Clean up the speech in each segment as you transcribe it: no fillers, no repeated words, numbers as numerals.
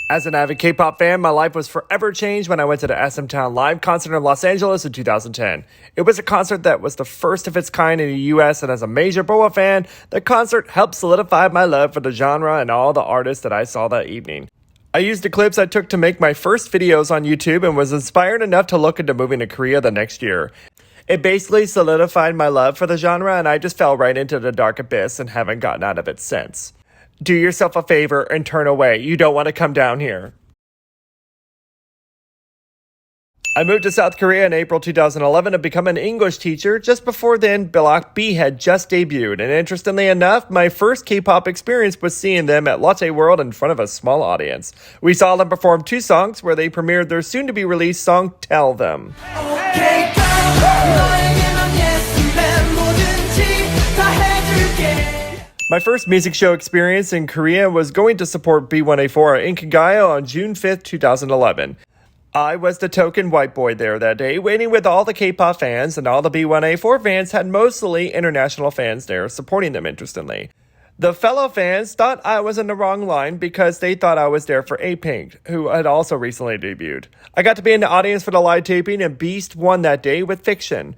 As an avid K-pop fan, my life was forever changed when I went to the SMTOWN live concert in Los Angeles in 2010. It was a concert that was the first of its kind in the US, and as a major BoA fan, the concert helped solidify my love for the genre and all the artists that I saw that evening. I used the clips I took to make my first videos on YouTube and was inspired enough to look into moving to Korea the next year. It basically solidified my love for the genre, and I just fell right into the dark abyss and haven't gotten out of it since. Do yourself a favor and turn away. You don't want to come down here. I moved to South Korea in April 2011 to become an English teacher. Just before then, BIGBANG had just debuted, and interestingly enough, my first K-pop experience was seeing them at Lotte World in front of a small audience. We saw them perform 2 songs where they premiered their soon-to-be-released song, Tell Them. My first music show experience in Korea was going to support B1A4 at Inkigayo on June 5th, 2011. I was the token white boy there that day, waiting with all the K-pop fans, and all the B1A4 fans had mostly international fans there supporting them, interestingly. The fellow fans thought I was in the wrong line because they thought I was there for A-Pink, who had also recently debuted. I got to be in the audience for the live taping, and Beast won that day with Fiction.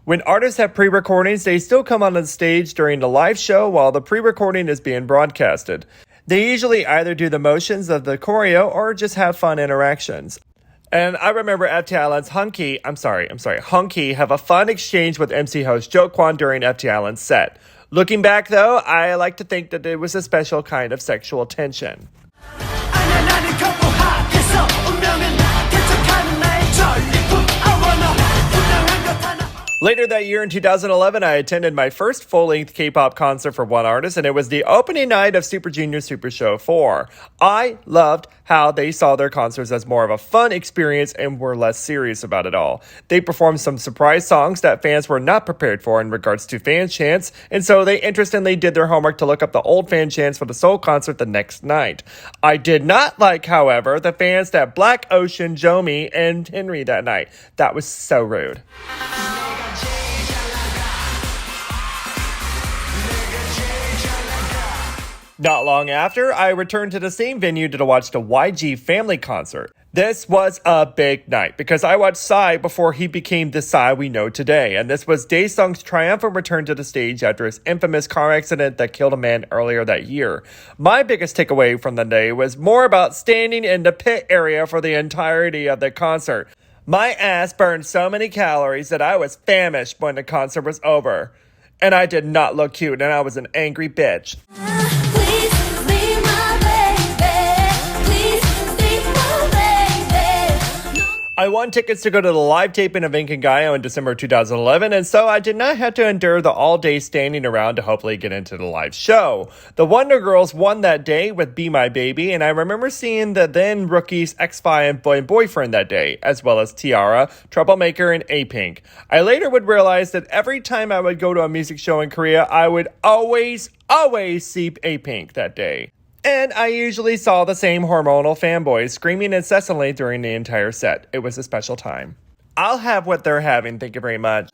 When artists have pre-recordings, they still come on the stage during the live show while the pre-recording is being broadcasted. They usually either do the motions of the choreo or just have fun interactions. And I remember FT Island's Hunky have a fun exchange with MC host Jo Kwon during FT Island's set. Looking back though, I like to think that it was a special kind of sexual tension. Later that year in 2011, I attended my first full-length K-pop concert for one artist, and it was the opening night of Super Junior Super Show 4. I loved how they saw their concerts as more of a fun experience and were less serious about it all. They performed some surprise songs that fans were not prepared for in regards to fan chants, and so they interestingly did their homework to look up the old fan chants for the Seoul concert the next night. I did not like, however, the fans that Black Ocean, Jomi, and Henry that night. That was so rude. Not long after, I returned to the same venue to watch the YG family concert. This was a big night because I watched Psy before he became the Psy we know today, and this was Daesung's triumphant return to the stage after his infamous car accident that killed a man earlier that year. My biggest takeaway from the day was more about standing in the pit area for the entirety of the concert. My ass burned so many calories that I was famished when the concert was over. And I did not look cute, and I was an angry bitch. I won tickets to go to the live taping of Inkigayo in December 2011, and so I did not have to endure the all-day standing around to hopefully get into the live show. The Wonder Girls won that day with Be My Baby, and I remember seeing the then rookies X-Fi and Boyfriend that day, as well as Tiara, Troublemaker, and A-Pink. I later would realize that every time I would go to a music show in Korea, I would always see A-Pink that day. And I usually saw the same hormonal fanboys screaming incessantly during the entire set. It was a special time. I'll have what they're having, thank you very much.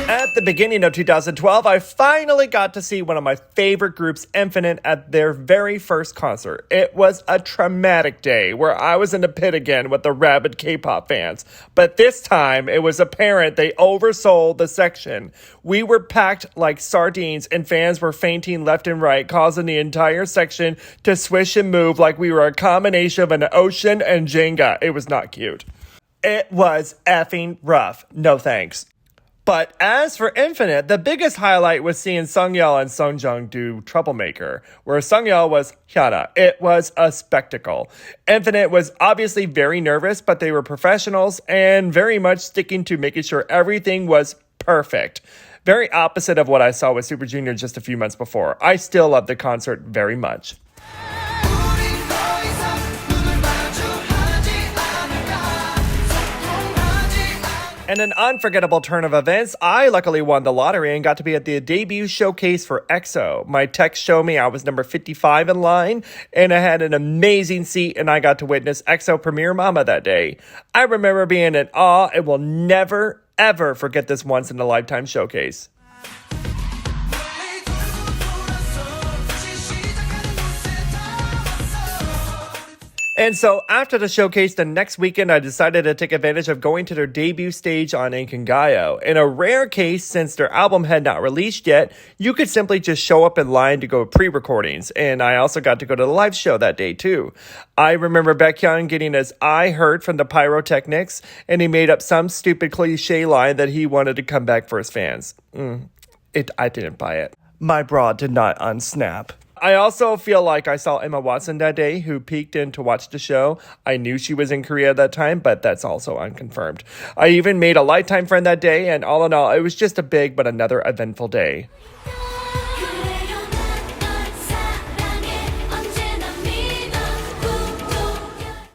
At the beginning of 2012, I finally got to see one of my favorite groups, Infinite, at their very first concert. It was a traumatic day where I was in the pit again with the rabid K-pop fans. But this time, it was apparent they oversold the section. We were packed like sardines and fans were fainting left and right, causing the entire section to swish and move like we were a combination of an ocean and Jenga. It was not cute. It was effing rough. No thanks. But as for Infinite, the biggest highlight was seeing Sungyeol and Sungjong do Troublemaker, where Sungyeol was Hyuna. It was a spectacle. Infinite was obviously very nervous, but they were professionals and very much sticking to making sure everything was perfect. Very opposite of what I saw with Super Junior just a few months before. I still love the concert very much. In an unforgettable turn of events, I luckily won the lottery and got to be at the debut showcase for EXO. My text showed me I was number 55 in line, and I had an amazing seat, and I got to witness EXO premiere Mama that day. I remember being in awe and will never, ever forget this once in a lifetime showcase. And so after the showcase the next weekend, I decided to take advantage of going to their debut stage on Inkigayo. In a rare case, since their album had not released yet, you could simply just show up in line to go pre-recordings. And I also got to go to the live show that day too. I remember Baekhyun getting his eye hurt from the pyrotechnics, and he made up some stupid cliche line that he wanted to come back for his fans. I didn't buy it. My bra did not unsnap. I also feel like I saw Emma Watson that day, who peeked in to watch the show. I knew she was in Korea at that time, but that's also unconfirmed. I even made a lifetime friend that day, and all in all, it was just a big but another eventful day.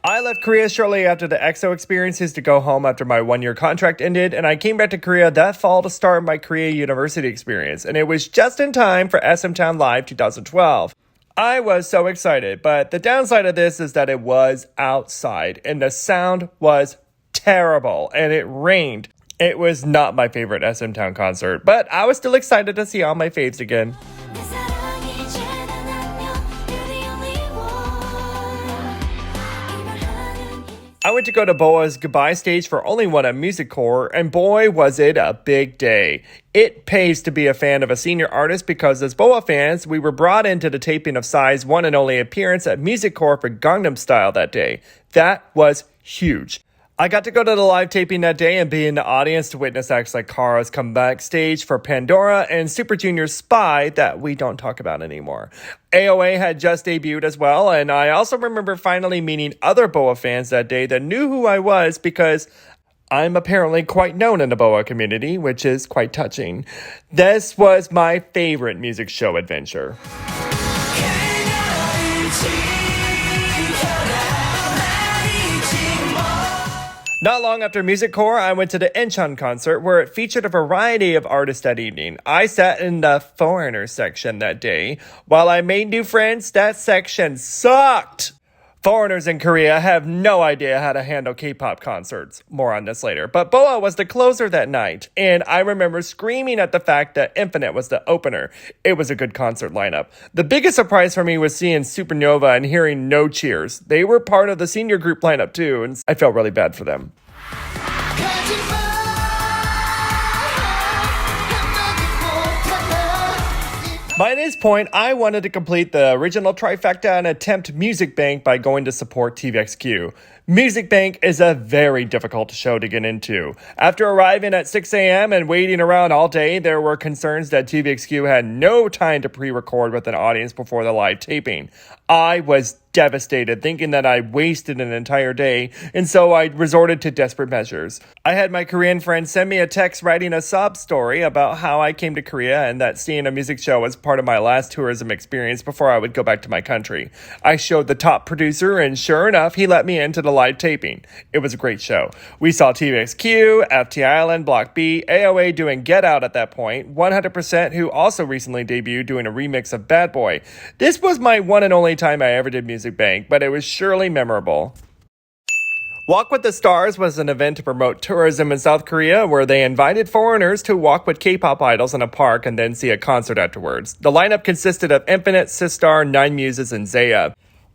I left Korea shortly after the EXO experiences to go home after my one-year contract ended, and I came back to Korea that fall to start my Korea University experience, and it was just in time for SMTOWN Live 2012. I was so excited, but the downside of this is that it was outside, and the sound was terrible, and it rained. It was not my favorite SMTOWN concert, but I was still excited to see all my faves again. I went to go to BoA's goodbye stage for only one at Music Core, and boy was it a big day. It pays to be a fan of a senior artist because as BoA fans, we were brought into the taping of Psy's one and only appearance at Music Core for Gangnam Style that day. That was huge. I got to go to the live taping that day and be in the audience to witness acts like Kara's comeback stage for Pandora and Super Junior's Spy that we don't talk about anymore. AOA had just debuted as well, and I also remember finally meeting other BoA fans that day that knew who I was because I'm apparently quite known in the BoA community, which is quite touching. This was my favorite music show adventure. Not long after Music Core, I went to the Incheon concert where it featured a variety of artists that evening. I sat in the foreigner section that day. While I made new friends, that section sucked. Foreigners in Korea have no idea how to handle K-pop concerts. More on this later. But BoA was the closer that night, and I remember screaming at the fact that Infinite was the opener. It was a good concert lineup. The biggest surprise for me was seeing Supernova and hearing no cheers. They were part of the senior group lineup too, and I felt really bad for them. By this point, I wanted to complete the original trifecta and attempt Music Bank by going to support TVXQ. Music Bank is a very difficult show to get into. After arriving at 6 a.m. and waiting around all day, there were concerns that TVXQ had no time to pre-record with an audience before the live taping. I was devastated, thinking that I wasted an entire day, and so I resorted to desperate measures. I had my Korean friend send me a text writing a sob story about how I came to Korea and that seeing a music show was part of my last tourism experience before I would go back to my country. I showed the top producer, and sure enough, he let me into the live taping. It was a great show. We saw TVXQ, FT Island, Block B, AOA doing Get Out at that point, 100%, who also recently debuted doing a remix of Bad Boy. This was my one and only time I ever did Music Bank, but it was surely memorable. Walk with the Stars was an event to promote tourism in South Korea where they invited foreigners to walk with K-pop idols in a park and then see a concert afterwards. The lineup consisted of Infinite, Sistar, Nine Muses, and Zaya.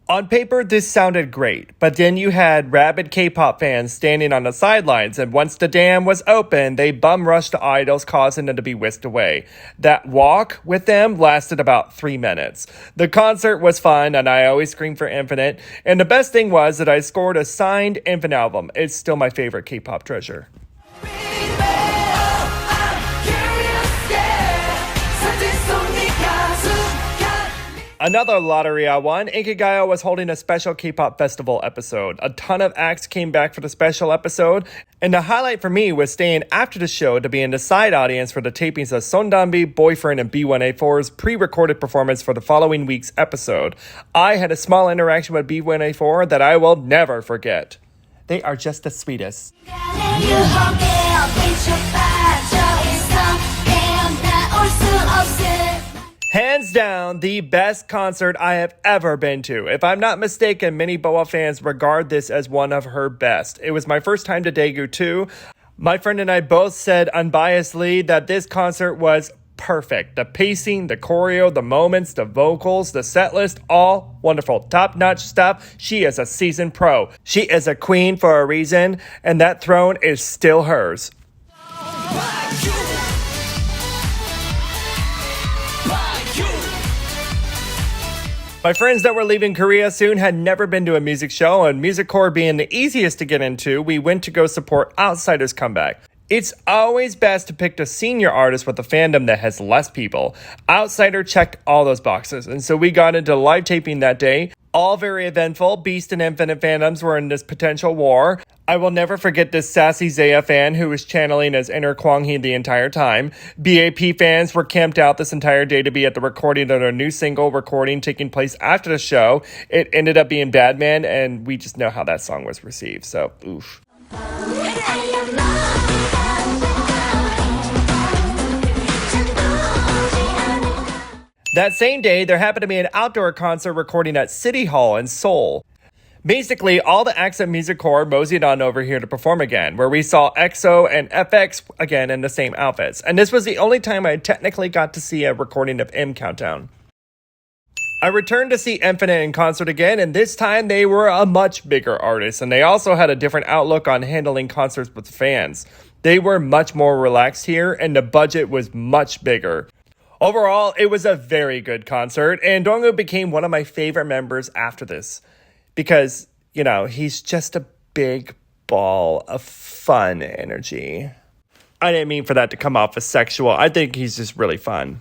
On paper, this sounded great, but then you had rabid K-pop fans standing on the sidelines, and once the dam was open, they bum-rushed the idols, causing them to be whisked away. That walk with them lasted about 3 minutes. The concert was fun, and I always screamed for Infinite, and the best thing was that I scored a signed Infinite album. It's still my favorite K-pop treasure. Another lottery I won, Inkigayo was holding a special K-pop festival episode. A ton of acts came back for the special episode, and the highlight for me was staying after the show to be in the side audience for the tapings of Sondambi, Boyfriend, and B1A4's pre-recorded performance for the following week's episode. I had a small interaction with B1A4 that I will never forget. They are just the sweetest. Hands down, the best concert I have ever been to. If I'm not mistaken, many BoA fans regard this as one of her best. It was my first time to Daegu too. My friend and I both said unbiasedly that this concert was perfect. The pacing, the choreo, the moments, the vocals, the set list, all wonderful. Top-notch stuff. She is a seasoned pro. She is a queen for a reason, and that throne is still hers. My friends that were leaving Korea soon had never been to a music show, and Music Core being the easiest to get into, we went to go support Outsiders' comeback. It's always best to pick a senior artist with a fandom that has less people. Outsider checked all those boxes, and so we got into live taping that day. All very eventful. Beast and Infinite fandoms were in this potential war. I will never forget this sassy Zaya fan who was channeling as inner Kwang-hee the entire time. BAP fans were camped out this entire day to be at the recording of their new single recording taking place after the show. It ended up being Badman, and we just know how that song was received, so oof. That same day, there happened to be an outdoor concert recording at City Hall in Seoul. Basically, all the acts at Music Core moseyed on over here to perform again, where we saw EXO and FX again in the same outfits. And this was the only time I technically got to see a recording of M Countdown. I returned to see Infinite in concert again, and this time they were a much bigger artist, and they also had a different outlook on handling concerts with fans. They were much more relaxed here, and the budget was much bigger. Overall, it was a very good concert, and Doin became one of my favorite members after this. Because, you know, he's just a big ball of fun energy. I didn't mean for that to come off as sexual. I think he's just really fun.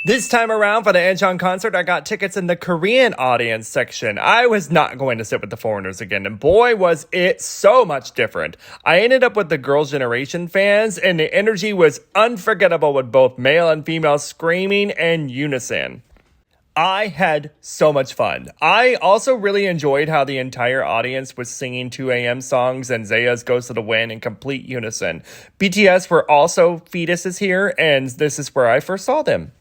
This time around for the Incheon concert, I got tickets in the Korean audience section. I was not going to sit with the foreigners again, and boy was it so much different. I ended up with the Girls' Generation fans, and the energy was unforgettable with both male and female screaming in unison. I had so much fun. I also really enjoyed how the entire audience was singing 2 a.m. songs and Zaya's Goes to the Wind in complete unison. BTS were also fetuses here, and this is where I first saw them.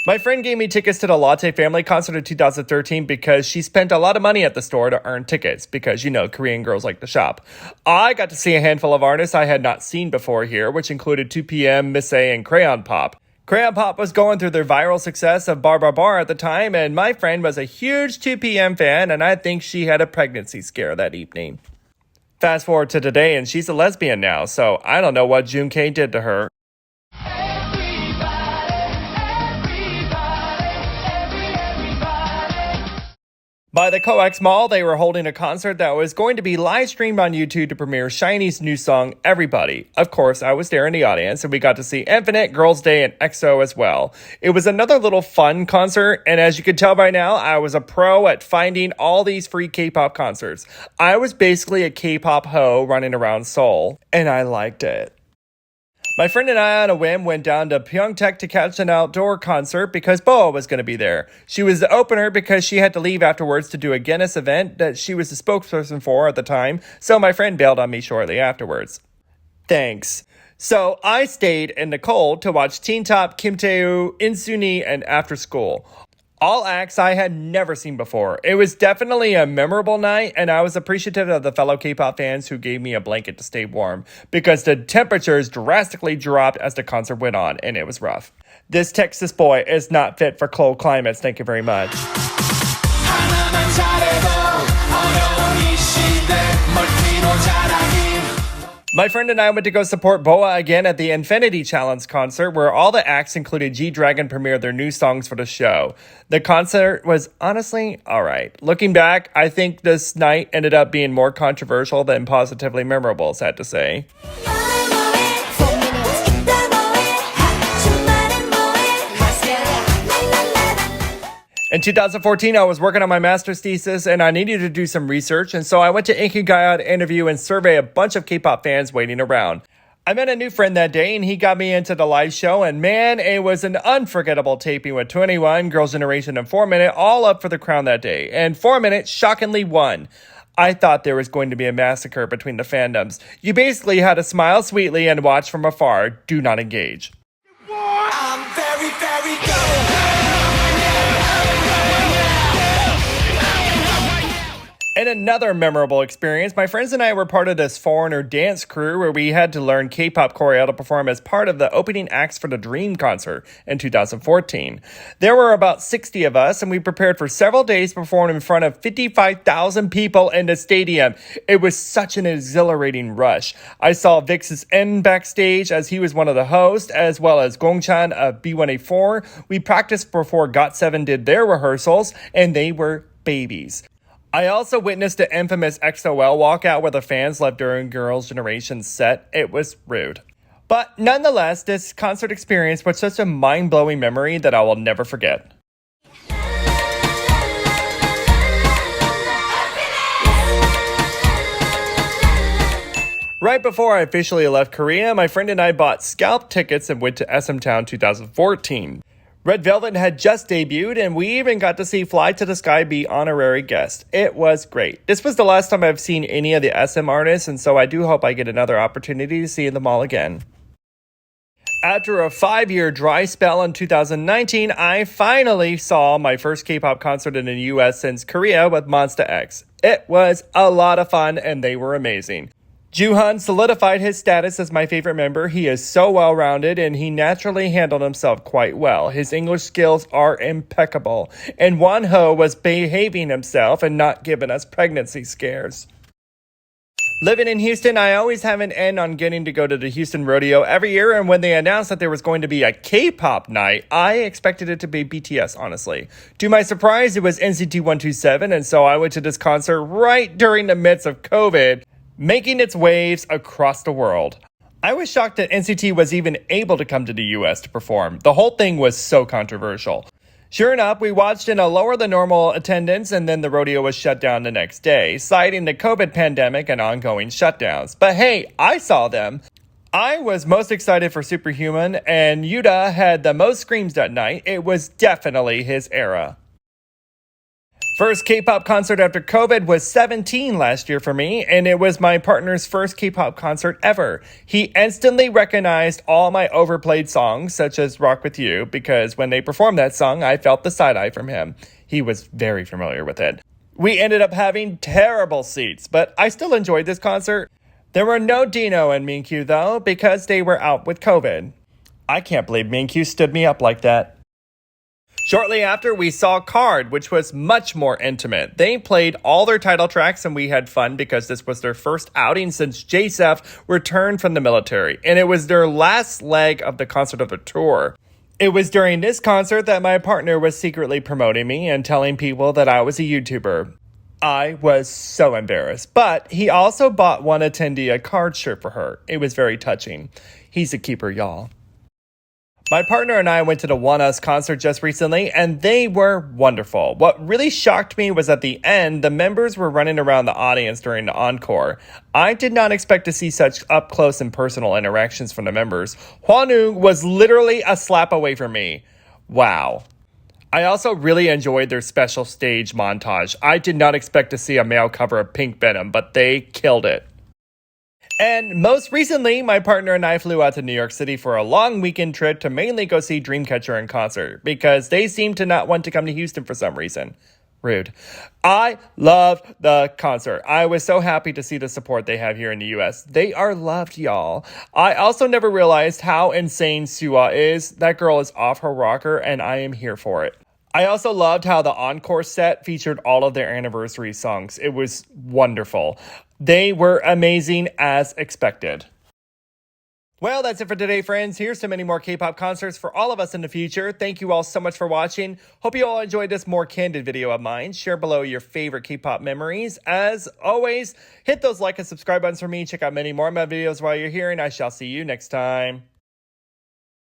My friend gave me tickets to the Lotte family concert in 2013 because she spent a lot of money at the store to earn tickets because, you know, Korean girls like to shop. I got to see a handful of artists I had not seen before here, which included 2PM, Miss A, and Crayon Pop. Crayon Pop was going through their viral success of Bar Bar Bar at the time, and my friend was a huge 2PM fan, and I think she had a pregnancy scare that evening. Fast forward to today, and she's a lesbian now, so I don't know what June-K did to her. By the COEX Mall, they were holding a concert that was going to be live streamed on YouTube to premiere SHINee's new song, Everybody. Of course, I was there in the audience, and we got to see Infinite, Girls' Day, and EXO as well. It was another little fun concert, and as you can tell by now, I was a pro at finding all these free K-pop concerts. I was basically a K-pop hoe running around Seoul, and I liked it. My friend and I on a whim went down to Pyeontaek to catch an outdoor concert because Boa was going to be there. She was the opener because she had to leave afterwards to do a Guinness event that she was the spokesperson for at the time, so my friend bailed on me shortly afterwards. Thanks. So I stayed in the cold to watch Teen Top, Kim Tae-woo, SMTOWN, and After School. All acts I had never seen before. It was definitely a memorable night, and I was appreciative of the fellow K-pop fans who gave me a blanket to stay warm, because the temperatures drastically dropped as the concert went on, and it was rough. This Texas boy is not fit for cold climates, thank you very much. My friend and I went to go support Boa again at the Infinity Challenge concert, where all the acts included G-Dragon premiered their new songs for the show. The concert was honestly alright. Looking back, I think this night ended up being more controversial than positively memorable, sad to say. In 2014, I was working on my master's thesis, and I needed to do some research, and so I went to Inkigayo to interview and survey a bunch of K-pop fans waiting around. I met a new friend that day, and he got me into the live show, and man, it was an unforgettable taping with 21, Girls' Generation, and 4 Minute all up for the crown that day, and 4 Minute shockingly won. I thought there was going to be a massacre between the fandoms. You basically had to smile sweetly and watch from afar, do not engage. I'm very, very good. And In another memorable experience, my friends and I were part of this foreigner dance crew where we had to learn K-pop choreo to perform as part of the opening acts for the Dream concert in 2014. There were about 60 of us, and we prepared for several days to perform in front of 55,000 people in the stadium. It was such an exhilarating rush. I saw Vix's N backstage as he was one of the hosts, as well as Gongchan of B1A4. We practiced before GOT7 did their rehearsals, and they were babies. I also witnessed the infamous EXO-L walkout where the fans left during Girls' Generation's set. It was rude. But nonetheless, this concert experience was such a mind-blowing memory that I will never forget. Right before I officially left Korea, my friend and I bought scalp tickets and went to SMTOWN 2014. Red Velvet had just debuted, and we even got to see Fly to the Sky be honorary guest. It was great. This was the last time I've seen any of the SM artists, and so I do hope I get another opportunity to see them all again. After a 5-year dry spell in 2019, I finally saw my first K-pop concert in the US since Korea with MONSTA X. It was a lot of fun, and they were amazing. Jooheon solidified his status as my favorite member. He is so well-rounded, and he naturally handled himself quite well. His English skills are impeccable, and Wonho was behaving himself and not giving us pregnancy scares. Living in Houston, I always have an end on getting to go to the Houston Rodeo every year, and when they announced that there was going to be a K-pop night, I expected it to be BTS, honestly. To my surprise, it was NCT 127, and so I went to this concert right during the midst of COVID, making its waves across the world. I was shocked that NCT was even able to come to the US to perform. The whole thing was so controversial. Sure enough, we watched in a lower than normal attendance, and then the rodeo was shut down the next day, citing the COVID pandemic and ongoing shutdowns. But hey, I saw them. I was most excited for Superhuman, and Yuta had the most screams that night. It was definitely his era. First K-pop concert after COVID was 17 last year for me, and it was my partner's first K-pop concert ever. He instantly recognized all my overplayed songs, such as Rock With You, because when they performed that song, I felt the side-eye from him. He was very familiar with it. We ended up having terrible seats, but I still enjoyed this concert. There were no Dino and Minkyu, though, because they were out with COVID. I can't believe Minkyu stood me up like that. Shortly after, we saw Card, which was much more intimate. They played all their title tracks, and we had fun because this was their first outing since JSEF returned from the military, and it was their last leg of the concert of the tour. It was during this concert that my partner was secretly promoting me and telling people that I was a YouTuber. I was so embarrassed, but he also bought one attendee a Card shirt for her. It was very touching. He's a keeper, y'all. My partner and I went to the ONEUS concert just recently, and they were wonderful. What really shocked me was at the end, the members were running around the audience during the encore. I did not expect to see such up-close and personal interactions from the members. Hwanu was literally a slap away from me. Wow. I also really enjoyed their special stage montage. I did not expect to see a male cover of Pink Venom, but they killed it. And most recently, my partner and I flew out to New York City for a long weekend trip to mainly go see Dreamcatcher in concert, because they seem to not want to come to Houston for some reason. Rude. I loved the concert. I was so happy to see the support they have here in the US. They are loved, y'all. I also never realized how insane Suwa is. That girl is off her rocker, and I am here for it. I also loved how the encore set featured all of their anniversary songs. It was wonderful. They were amazing as expected. Well, that's it for today, friends. Here's so many more K-pop concerts for all of us in the future. Thank you all so much for watching. Hope you all enjoyed this more candid video of mine. Share below your favorite K-pop memories. As always, hit those like and subscribe buttons for me. Check out many more of my videos while you're here, and I shall see you next time.